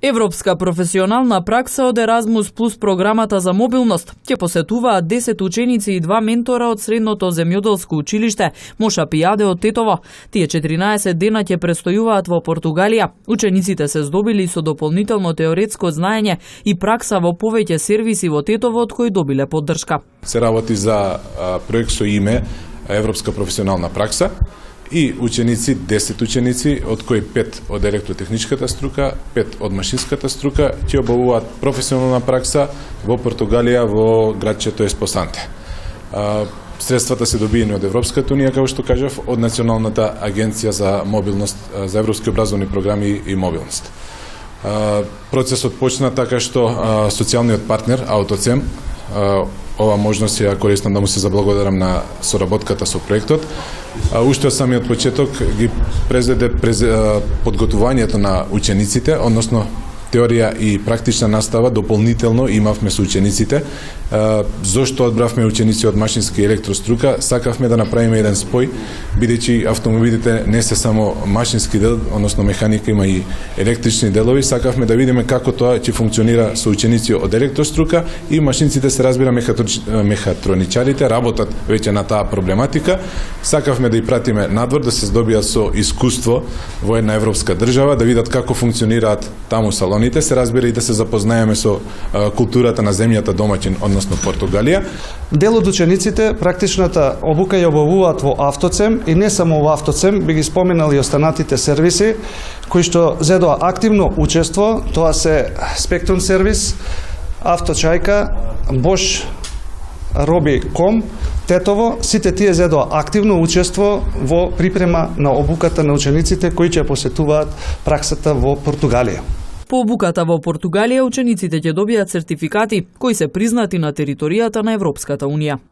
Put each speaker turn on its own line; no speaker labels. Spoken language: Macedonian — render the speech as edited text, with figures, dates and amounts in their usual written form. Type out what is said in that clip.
Европска професионална пракса од Еразмус плюс програмата за мобилност ќе посетуваат 10 ученици и 2 ментора од средното земјоделско училиште Моша Пијаде од Тетово. Тие 14 дена ќе престојуваат во Португалија. Учениците се здобили со дополнително теоретско знаење и пракса во повеќе сервиси во Тетово од кои добиле поддршка.
Се работи за проект со име Европска професионална пракса и ученици, 10 ученици, од кои 5 од електротехничката струка, 5 од машинската струка, ќе обавуваат професионална пракса во Португалија, во градчето Еспосанте. Средствата се добиени од Европската унија, како што кажав, од Националната агенција за мобилност, за европски образовни програми и мобилност. Процесот почна така што социјалниот партнер Аутоцем, ова можност ја користам да му се заблагодарам на соработката со проектот. Уште од самиот почеток ги презеде подготвувањето на учениците, односно теорија и практична настава дополнително имавме со учениците. Зошто одбравме ученици од машинска и електрострука? Сакавме да направиме еден спој, бидејќи автомобилите не се само машински дел, односно механика, има и електрични делови. Сакавме да видиме како тоа ќе функционира со ученици од електрострука и машинците, се разбира, мехатроничарите работат веќе на таа проблематика. Сакавме да ја пратиме надвор, да се здобиат со искуство во една европска држава, да видат како функционираат таму салоните, се разбира и да се запознаеме со културата на земјата домаќин, односно Португалија.
Дел од учениците практичната обука ја обавуваат во Автоцем и не само во Автоцем, би ги споменал и останатите сервиси кои што зедоа активно учество, тоа се Spectrum сервис, Авточајка, Bosch, Robi.com, Тетово, сите тие зедоа активно учество во припрема на обуката на учениците кои ќе посетуваат праксата во Португалија.
По обуката во Португалија учениците ќе добијат сертификати кои се признати на територијата на Европската унија.